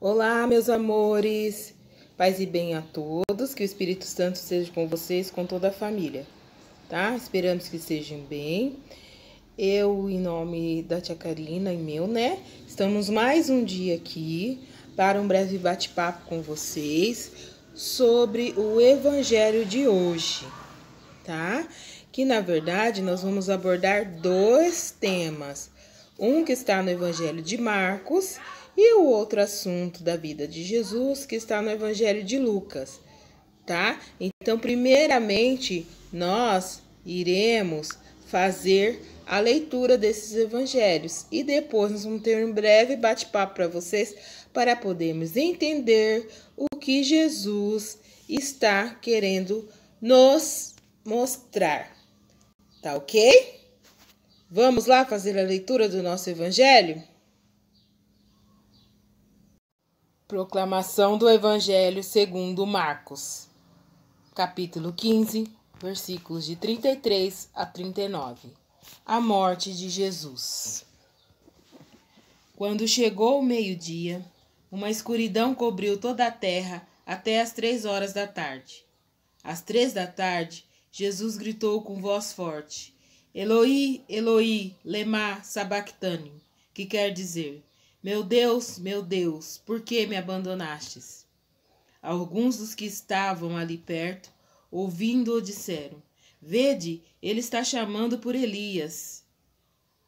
Olá, meus amores, paz e bem a todos, que o Espírito Santo seja com vocês, com toda a família, tá? Esperamos que estejam bem. Eu, em nome da tia Karina e meu, né? Estamos mais um dia aqui para um breve bate-papo com vocês sobre o Evangelho de hoje, tá? Que na verdade nós vamos abordar dois temas. Um que está no Evangelho de Marcos e o outro assunto da vida de Jesus que está no Evangelho de Lucas, tá? Então, primeiramente, nós iremos fazer a leitura desses evangelhos e depois nós vamos ter um breve bate-papo para vocês para podermos entender o que Jesus está querendo nos mostrar. Tá ok? Vamos lá fazer a leitura do nosso evangelho? Proclamação do Evangelho segundo Marcos, capítulo 15, versículos de 33 a 39. A morte de Jesus. Quando chegou o meio-dia, uma escuridão cobriu toda a terra até as 3 horas da tarde. Às 3 da tarde, Jesus gritou com voz forte: Eloi, Eloi, lema sabactani, que quer dizer: meu Deus, por que me abandonastes? Alguns dos que estavam ali perto, ouvindo-o, disseram: Vede, ele está chamando por Elias.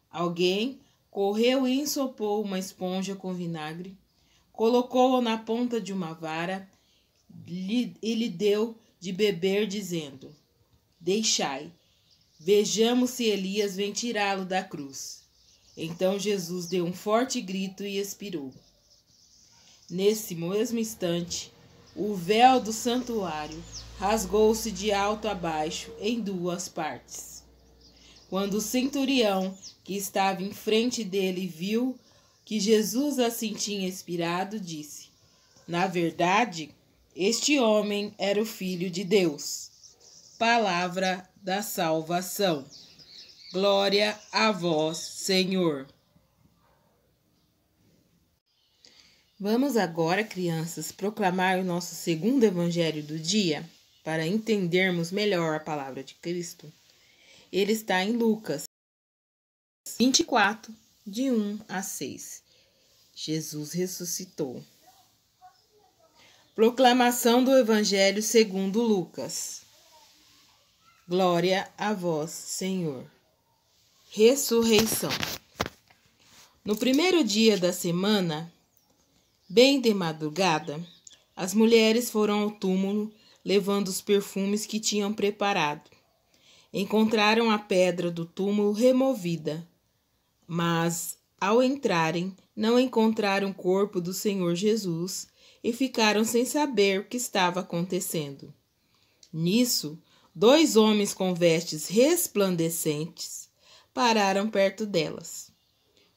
Alguém correu e ensopou uma esponja com vinagre, colocou-a na ponta de uma vara e lhe deu de beber, dizendo: Deixai, vejamos se Elias vem tirá-lo da cruz. Então Jesus deu um forte grito e expirou. Nesse mesmo instante, o véu do santuário rasgou-se de alto a baixo em 2 partes. Quando o centurião que estava em frente dele viu que Jesus assim tinha expirado, disse: Na verdade, este homem era o Filho de Deus. Palavra da salvação. Glória a vós, Senhor. Vamos agora, crianças, proclamar o nosso segundo evangelho do dia, para entendermos melhor a palavra de Cristo. Ele está em Lucas 24, de 1 a 6. Jesus ressuscitou. Proclamação do Evangelho segundo Lucas. Glória a vós, Senhor. Ressurreição. No primeiro dia da semana, bem de madrugada, as mulheres foram ao túmulo levando os perfumes que tinham preparado. Encontraram a pedra do túmulo removida, mas, ao entrarem, não encontraram o corpo do Senhor Jesus e ficaram sem saber o que estava acontecendo. Nisso, 2 homens com vestes resplandecentes pararam perto delas.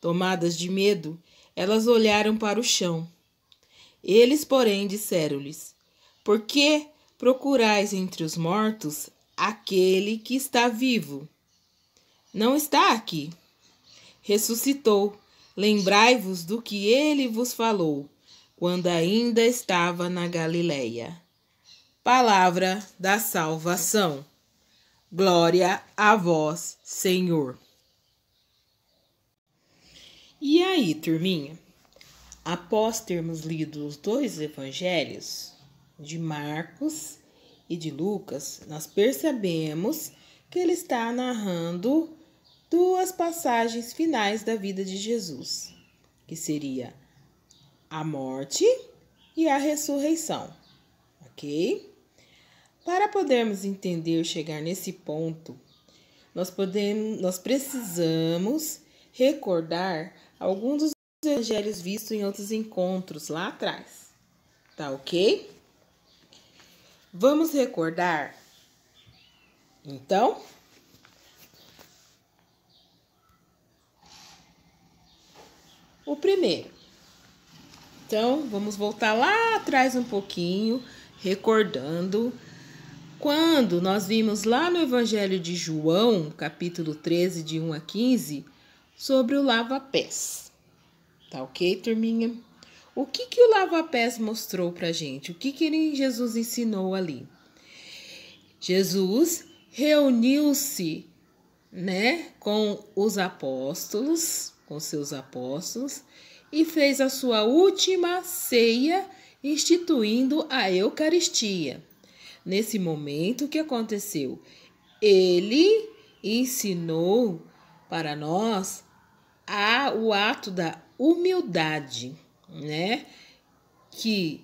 Tomadas de medo, elas olharam para o chão. Eles, porém, disseram-lhes: Por que procurais entre os mortos aquele que está vivo? Não está aqui. Ressuscitou. Lembrai-vos do que ele vos falou, quando ainda estava na Galileia. Palavra da salvação. Glória a vós, Senhor. E aí, turminha? Após termos lido os 2 evangelhos, de Marcos e de Lucas, nós percebemos que ele está narrando 2 passagens finais da vida de Jesus, que seria a morte e a ressurreição, ok? Para podermos entender, chegar nesse ponto, nós precisamos recordar alguns dos evangelhos vistos em outros encontros lá atrás, tá ok? Vamos recordar, então? O primeiro. Então, vamos voltar lá atrás um pouquinho, recordando quando nós vimos lá no Evangelho de João, capítulo 13, de 1 a 15, sobre o lava-pés. Tá ok, turminha? O que o lava-pés mostrou para a gente? O que Jesus ensinou ali? Jesus reuniu-se, né, com os apóstolos, com seus apóstolos, e fez a sua última ceia, instituindo a Eucaristia. Nesse momento, o que aconteceu? Ele ensinou para nós o ato da humildade, né? Que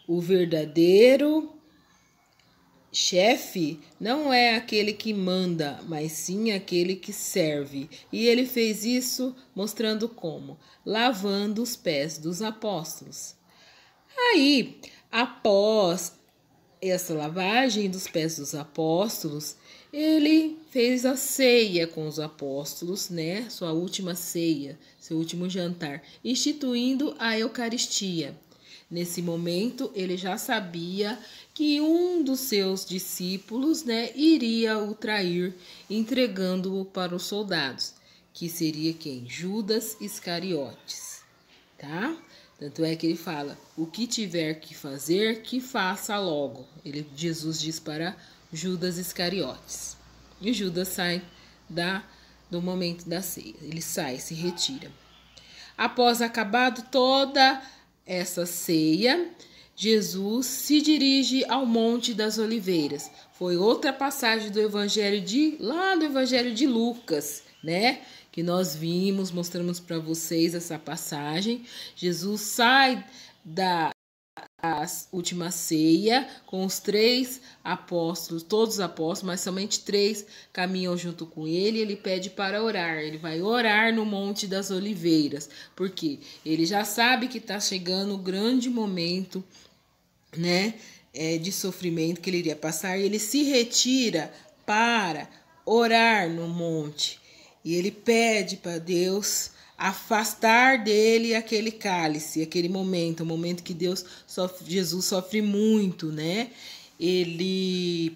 o verdadeiro chefe não é aquele que manda, mas sim aquele que serve. E ele fez isso mostrando como? Lavando os pés dos apóstolos. Aí, após essa lavagem dos pés dos apóstolos, ele fez a ceia com os apóstolos, né? Sua última ceia, seu último jantar, instituindo a Eucaristia. Nesse momento, ele já sabia que um dos seus discípulos, né, iria o trair, entregando-o para os soldados, que seria quem? Judas Iscariotes, tá? Tanto é que ele fala, o que tiver que fazer, que faça logo. Jesus diz para Judas Iscariotes. E Judas sai do momento da ceia. Ele sai, se retira. Após acabado toda essa ceia, Jesus se dirige ao Monte das Oliveiras. Foi outra passagem do Evangelho de Lucas, né? Que nós vimos, mostramos para vocês essa passagem. Jesus sai da última ceia com os 3 apóstolos, todos os apóstolos, mas somente 3 caminham junto com ele. Ele pede para orar, ele vai orar no Monte das Oliveiras, porque ele já sabe que está chegando o grande momento, né, de sofrimento que ele iria passar, e ele se retira para orar no monte, e ele pede para Deus afastar dele aquele cálice, aquele momento, o momento que Jesus sofre muito, né? Ele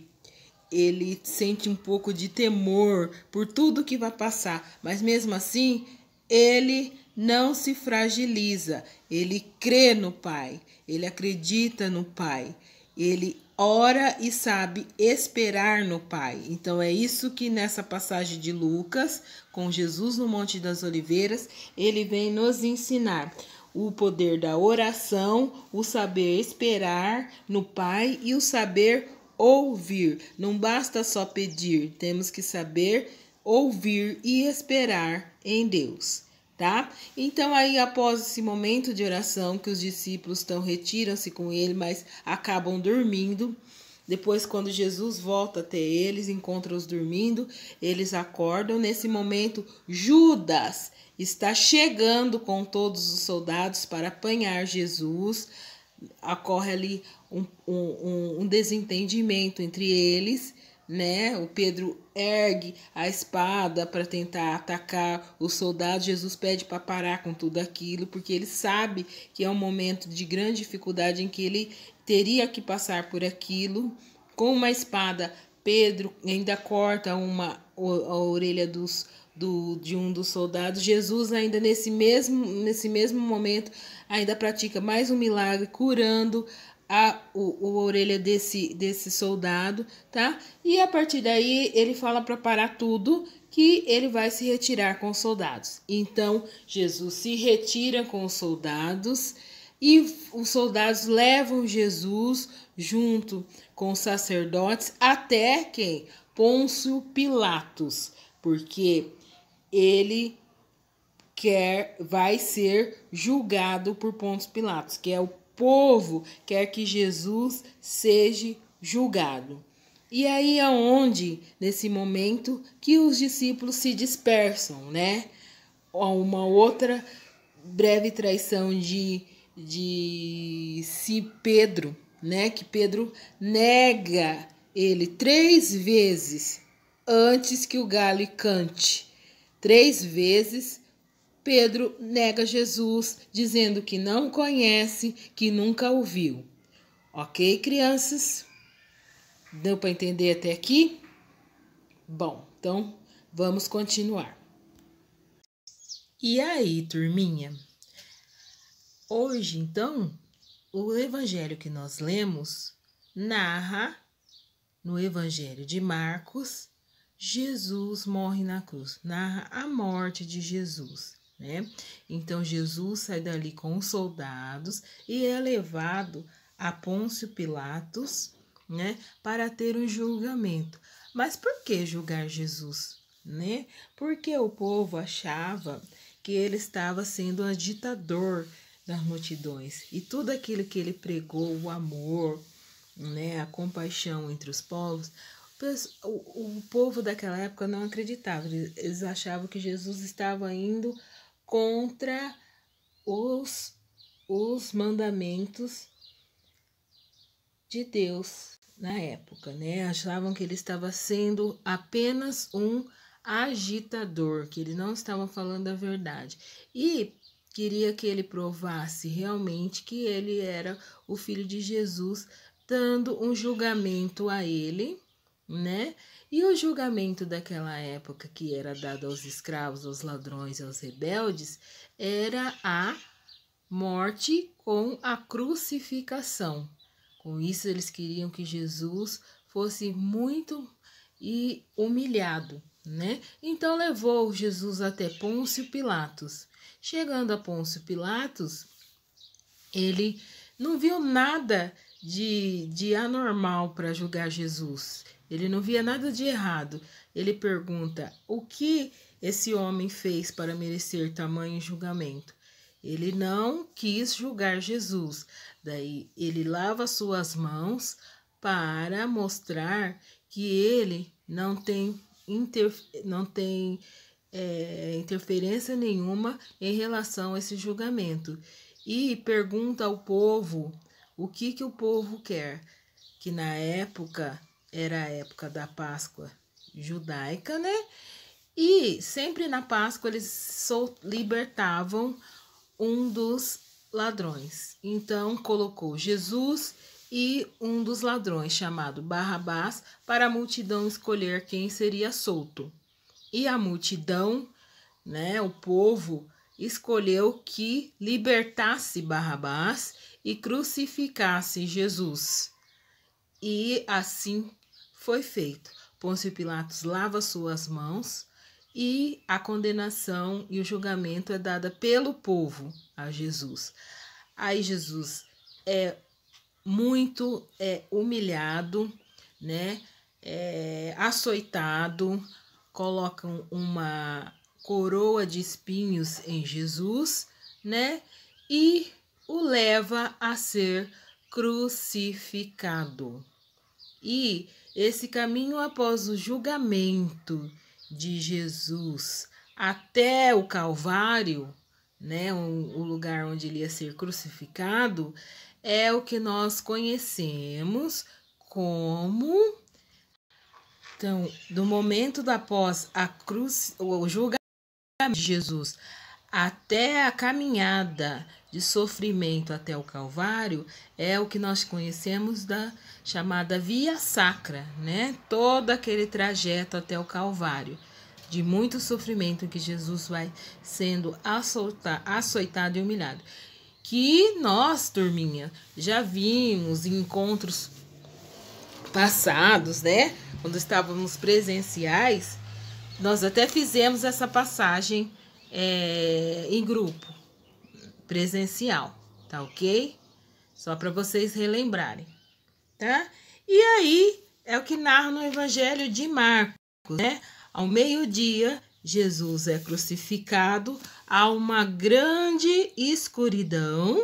sente um pouco de temor por tudo que vai passar, mas mesmo assim, ele não se fragiliza, ele crê no Pai, ele acredita no Pai, ele ora e sabe esperar no Pai. Então é isso que nessa passagem de Lucas, com Jesus no Monte das Oliveiras, ele vem nos ensinar o poder da oração, o saber esperar no Pai e o saber ouvir. Não basta só pedir, temos que saber ouvir e esperar em Deus, tá? Então aí após esse momento de oração que os discípulos retiram-se com ele, mas acabam dormindo. Depois, quando Jesus volta até eles, encontra-os dormindo, eles acordam. Nesse momento, Judas está chegando com todos os soldados para apanhar Jesus. Ocorre ali um desentendimento entre eles, né? O Pedro ergue a espada para tentar atacar os soldados. Jesus pede para parar com tudo aquilo, porque ele sabe que é um momento de grande dificuldade em que ele teria que passar por aquilo. Com uma espada, Pedro ainda corta a orelha de um dos soldados. Jesus ainda nesse mesmo momento ainda pratica mais um milagre, curando a orelha desse soldado, tá? E a partir daí ele fala para parar tudo, que ele vai se retirar com os soldados. Então Jesus se retira com os soldados e os soldados levam Jesus junto com os sacerdotes até quem? Pôncio Pilatos, porque ele vai ser julgado por Pôncio Pilatos, que é o povo quer que Jesus seja julgado. E aí é onde, nesse momento, que os discípulos se dispersam, né? Uma outra breve traição de Pedro, né? Que Pedro nega ele 3 vezes antes que o galo cante. 3 vezes Pedro nega Jesus, dizendo que não conhece, que nunca ouviu. Ok, crianças? Deu para entender até aqui? Bom, então vamos continuar. E aí, turminha? Hoje, então, o evangelho que nós lemos narra, no evangelho de Marcos, Jesus morre na cruz, narra a morte de Jesus, né? Então, Jesus sai dali com os soldados e é levado a Pôncio Pilatos, né, para ter um julgamento. Mas por que julgar Jesus, né? Porque o povo achava que ele estava sendo um ditador das multidões, e tudo aquilo que ele pregou, o amor, né, a compaixão entre os povos, o povo daquela época não acreditava. Eles achavam que Jesus estava indo contra os mandamentos de Deus na época, né? Achavam que ele estava sendo apenas um agitador, que ele não estava falando a verdade. E queria que ele provasse realmente que ele era o filho de Jesus, dando um julgamento a ele, né? E o julgamento daquela época, que era dado aos escravos, aos ladrões e aos rebeldes, era a morte com a crucificação. Com isso, eles queriam que Jesus fosse muito humilhado, né? Então, levou Jesus até Pôncio Pilatos. Chegando a Pôncio Pilatos, ele não viu nada de anormal para julgar Jesus. Ele não via nada de errado. Ele pergunta: o que esse homem fez para merecer tamanho julgamento? Ele não quis julgar Jesus. Daí ele lava suas mãos para mostrar que ele não tem interferência nenhuma em relação a esse julgamento. E pergunta ao povo o que o povo quer, que na época era a época da Páscoa judaica, né? E sempre na Páscoa eles libertavam um dos ladrões. Então colocou Jesus e um dos ladrões, chamado Barrabás, para a multidão escolher quem seria solto. E a multidão, né, o povo, escolheu que libertasse Barrabás e crucificasse Jesus. E assim foi feito. Pôncio Pilatos lava suas mãos e a condenação e o julgamento é dada pelo povo a Jesus. Aí Jesus é muito humilhado, né? Açoitado, colocam uma coroa de espinhos em Jesus, né? E o leva a ser crucificado. E esse caminho após o julgamento de Jesus até o Calvário, né, o lugar onde ele ia ser crucificado, é o que nós conhecemos como... Então, do momento após a cruz, o julgamento de Jesus até a caminhada de sofrimento até o Calvário, é o que nós conhecemos da chamada Via Sacra, né? Todo aquele trajeto até o Calvário, de muito sofrimento que Jesus vai sendo açoitado e humilhado. Que nós, turminha, já vimos em encontros passados, né? Quando estávamos presenciais, nós até fizemos essa passagem em grupo, presencial, tá ok? Só para vocês relembrarem, tá? E aí, é o que narra no Evangelho de Marcos, né? Ao meio-dia, Jesus é crucificado, há uma grande escuridão,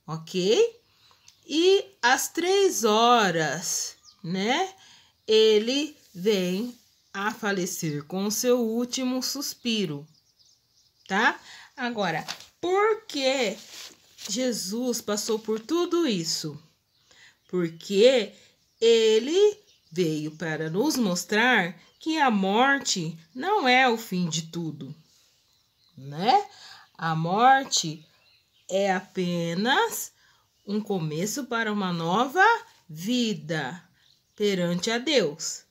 ok? E às 3 horas, né? Ele vem a falecer com o seu último suspiro, tá? Agora, por que Jesus passou por tudo isso? Porque ele veio para nos mostrar que a morte não é o fim de tudo, né? A morte é apenas um começo para uma nova vida perante a Deus,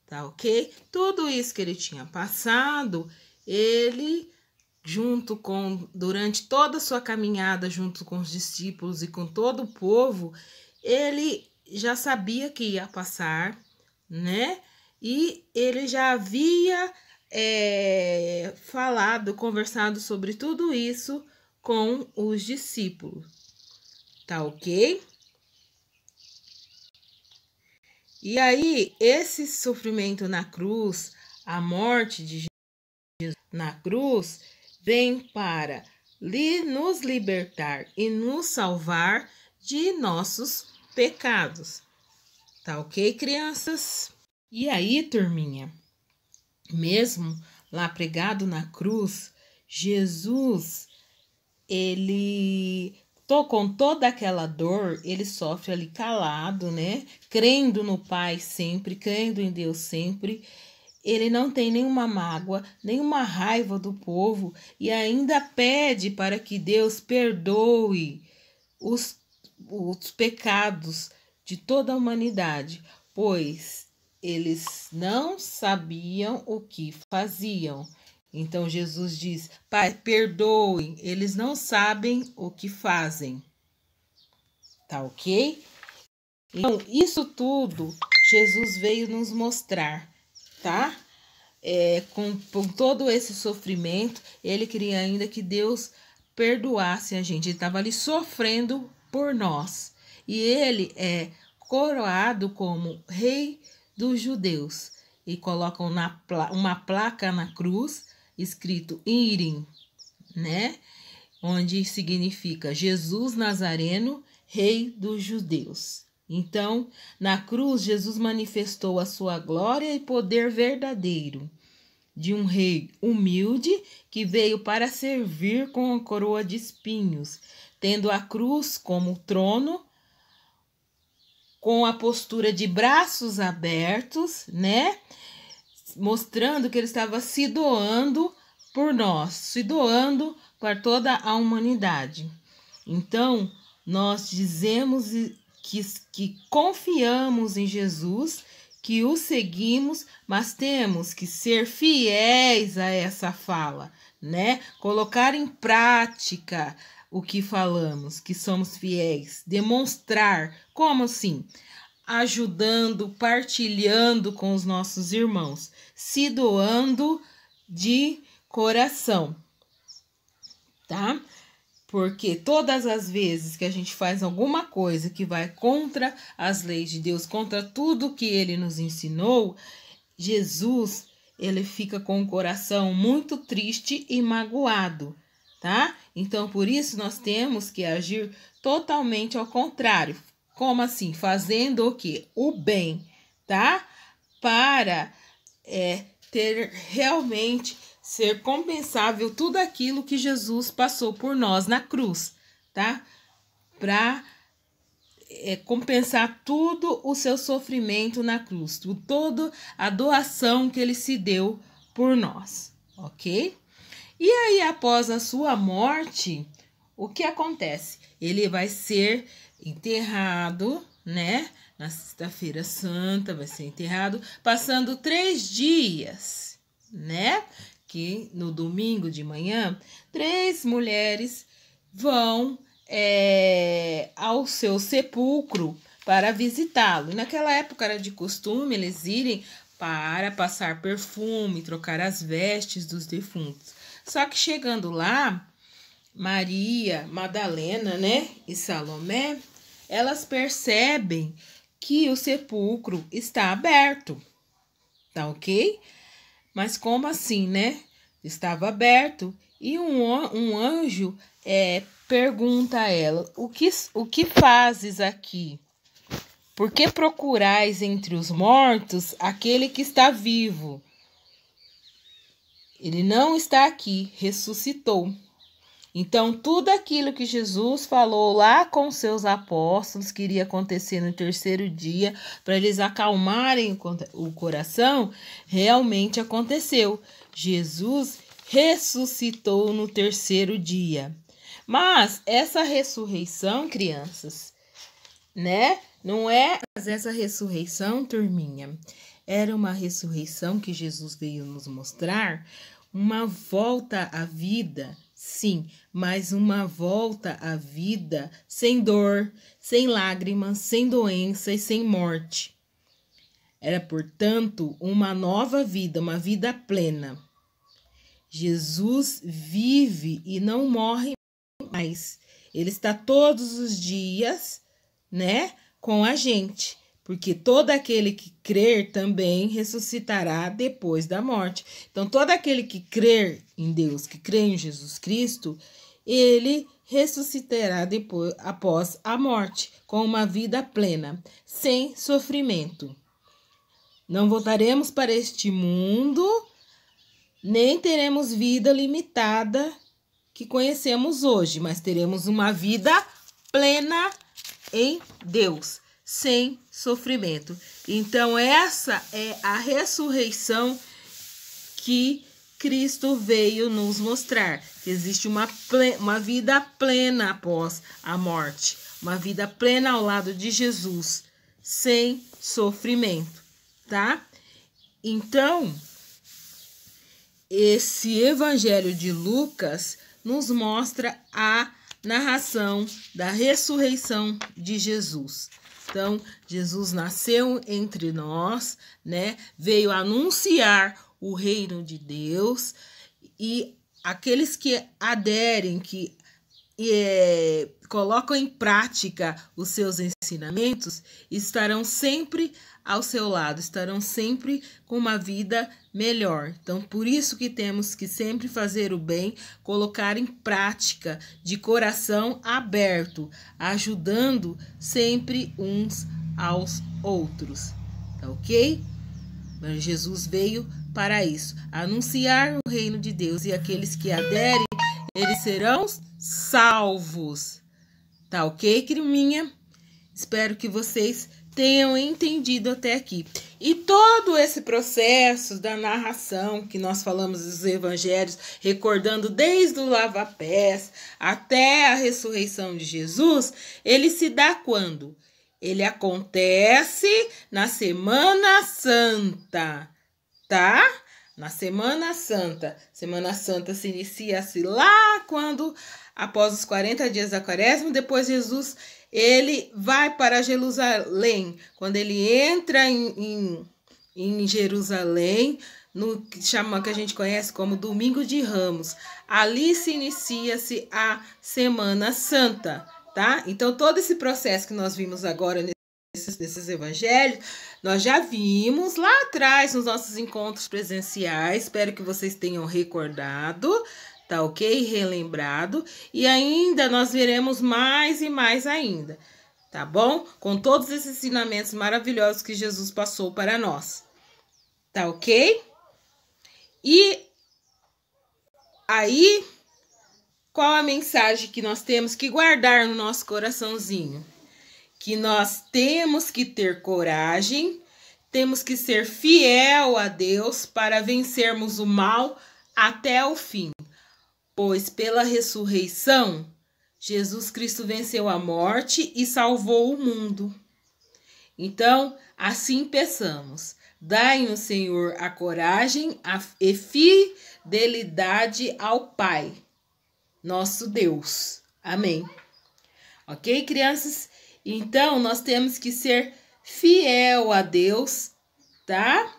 tá ok? Tudo isso que ele tinha passado, ele durante toda a sua caminhada junto com os discípulos e com todo o povo, ele já sabia que ia passar, né? E ele já havia conversado sobre tudo isso com os discípulos, tá ok? E aí, esse sofrimento na cruz, a morte de Jesus na cruz, vem para nos libertar e nos salvar de nossos pecados. Tá ok, crianças? E aí, turminha, mesmo lá pregado na cruz, Jesus, ele com toda aquela dor, ele sofre ali calado, né? Crendo no Pai sempre, crendo em Deus sempre. Ele não tem nenhuma mágoa, nenhuma raiva do povo e ainda pede para que Deus perdoe os pecados de toda a humanidade, pois eles não sabiam o que faziam. Então Jesus diz: Pai, perdoem, eles não sabem o que fazem. Tá ok? Então, isso tudo Jesus veio nos mostrar, tá? Com todo esse sofrimento, ele queria ainda que Deus perdoasse a gente. Ele estava ali sofrendo por nós. E ele é coroado como rei dos judeus. E colocam uma placa na cruz, escrito Irim, né? Onde significa Jesus Nazareno, rei dos judeus. Então, na cruz, Jesus manifestou a sua glória e poder verdadeiro de um rei humilde que veio para servir com a coroa de espinhos, tendo a cruz como trono, com a postura de braços abertos, né? Mostrando que ele estava se doando por nós, se doando para toda a humanidade. Então, nós dizemos que confiamos em Jesus, que o seguimos, mas temos que ser fiéis a essa fala, né? Colocar em prática o que falamos, que somos fiéis, demonstrar, como assim? Ajudando, partilhando com os nossos irmãos, se doando de coração, tá? Porque todas as vezes que a gente faz alguma coisa que vai contra as leis de Deus, contra tudo que ele nos ensinou, Jesus, ele fica com o coração muito triste e magoado, tá? Então, por isso, nós temos que agir totalmente ao contrário. Como assim? Fazendo o quê? O bem, tá? Para ter realmente ser compensável tudo aquilo que Jesus passou por nós na cruz, tá? Para compensar tudo o seu sofrimento na cruz, toda a doação que ele se deu por nós, ok? E aí, após a sua morte, o que acontece? Ele vai ser enterrado, né? Na sexta-feira santa vai ser enterrado, passando 3 dias, né? Que no domingo de manhã, 3 mulheres vão ao seu sepulcro para visitá-lo. Naquela época era de costume eles irem para passar perfume, trocar as vestes dos defuntos. Só que chegando lá, Maria, Madalena, né, e Salomé, elas percebem que o sepulcro está aberto, tá ok? Mas como assim, né? Estava aberto e um anjo pergunta a ela: o que fazes aqui? Por que procurais entre os mortos aquele que está vivo? Ele não está aqui, ressuscitou. Então, tudo aquilo que Jesus falou lá com seus apóstolos que iria acontecer no 3º dia, para eles acalmarem o coração, realmente aconteceu. Jesus ressuscitou no 3º dia. Mas essa ressurreição, crianças, né? Não é essa ressurreição, turminha. Era uma ressurreição que Jesus veio nos mostrar uma volta à vida, sim, mas uma volta à vida sem dor, sem lágrimas, sem doença e sem morte. Era, portanto, uma nova vida, uma vida plena. Jesus vive e não morre mais. Ele está todos os dias, né, com a gente. Porque todo aquele que crer também ressuscitará depois da morte. Então, todo aquele que crer em Deus, que crê em Jesus Cristo, ele ressuscitará depois, após a morte, com uma vida plena, sem sofrimento. Não voltaremos para este mundo, nem teremos vida limitada que conhecemos hoje, mas teremos uma vida plena em Deus, sem sofrimento. Então, essa é a ressurreição que Cristo veio nos mostrar. Que existe uma vida plena após a morte, uma vida plena ao lado de Jesus, sem sofrimento. Tá? Então, esse Evangelho de Lucas nos mostra a narração da ressurreição de Jesus. Então, Jesus nasceu entre nós, né? Veio anunciar o reino de Deus, e aqueles que aderem, que colocam em prática os seus ensinamentos, estarão sempre ao seu lado, estarão sempre com uma vida melhor. Então, por isso que temos que sempre fazer o bem, colocar em prática, de coração aberto, ajudando sempre uns aos outros, tá ok? Mas Jesus veio para isso, anunciar o reino de Deus, e aqueles que aderem, eles serão salvos. Tá ok, criminha? Espero que vocês tenham entendido até aqui. E todo esse processo da narração que nós falamos dos evangelhos, recordando desde o lava-pés até a ressurreição de Jesus, ele se dá quando? Ele acontece na Semana Santa, tá? Na Semana Santa. Semana Santa se inicia-se lá quando, após os 40 dias da quaresma, depois Jesus, ele vai para Jerusalém. Quando ele entra em Jerusalém, no que a gente conhece como Domingo de Ramos, ali se inicia-se a Semana Santa, tá? Então, todo esse processo que nós vimos agora nesses evangelhos, nós já vimos lá atrás nos nossos encontros presenciais. Espero que vocês tenham recordado, tá ok? Relembrado. E ainda nós veremos mais e mais ainda, tá bom? Com todos esses ensinamentos maravilhosos que Jesus passou para nós, tá ok? E aí, qual a mensagem que nós temos que guardar no nosso coraçãozinho? Que nós temos que ter coragem, temos que ser fiel a Deus para vencermos o mal até o fim. Pois pela ressurreição, Jesus Cristo venceu a morte e salvou o mundo. Então, assim peçamos. Dai-nos, Senhor, a coragem e fidelidade ao Pai, nosso Deus. Amém. Ok, crianças? Então, nós temos que ser fiel a Deus, tá?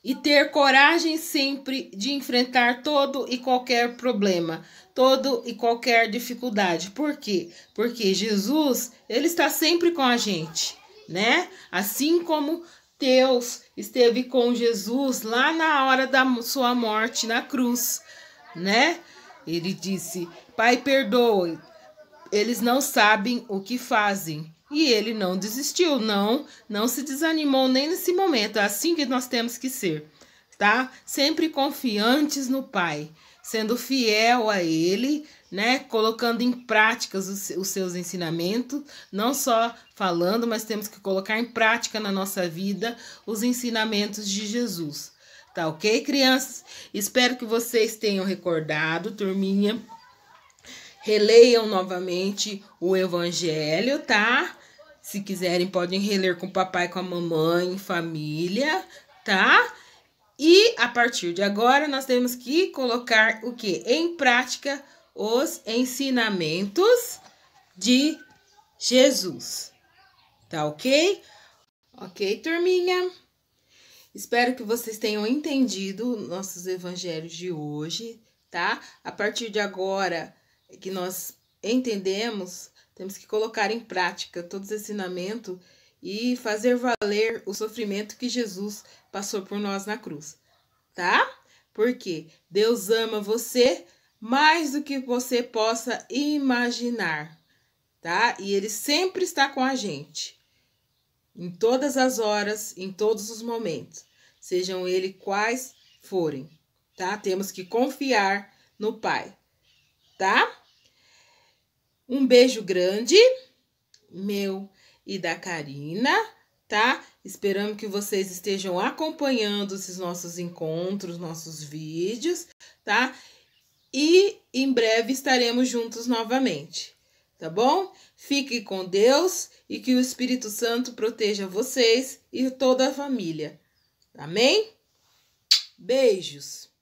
E ter coragem sempre de enfrentar todo e qualquer problema, todo e qualquer dificuldade. Por quê? Porque Jesus, ele está sempre com a gente, né? Assim como Deus esteve com Jesus lá na hora da sua morte na cruz, né? Ele disse: Pai, perdoe. Eles não sabem o que fazem. E ele não desistiu, não se desanimou nem nesse momento. É assim que nós temos que ser, tá? Sempre confiantes no Pai, sendo fiel a Ele, né? Colocando em prática os seus ensinamentos, não só falando, mas temos que colocar em prática na nossa vida os ensinamentos de Jesus. Tá ok, crianças? Espero que vocês tenham recordado, turminha. Releiam novamente o Evangelho, tá? Se quiserem, podem reler com o papai, com a mamãe, em família, tá? E a partir de agora nós temos que colocar o quê? Em prática os ensinamentos de Jesus. Tá ok? Ok, turminha? Espero que vocês tenham entendido nossos evangelhos de hoje, tá? A partir de agora que nós entendemos, temos que colocar em prática todos os ensinamentos e fazer valer o sofrimento que Jesus passou por nós na cruz, tá? Porque Deus ama você mais do que você possa imaginar, tá? E Ele sempre está com a gente, em todas as horas, em todos os momentos, sejam eles quais forem, tá? Temos que confiar no Pai, tá? Um beijo grande, meu e da Karina, tá? Esperamos que vocês estejam acompanhando esses nossos encontros, nossos vídeos, tá? E em breve estaremos juntos novamente, tá bom? Fique com Deus e que o Espírito Santo proteja vocês e toda a família. Amém? Beijos!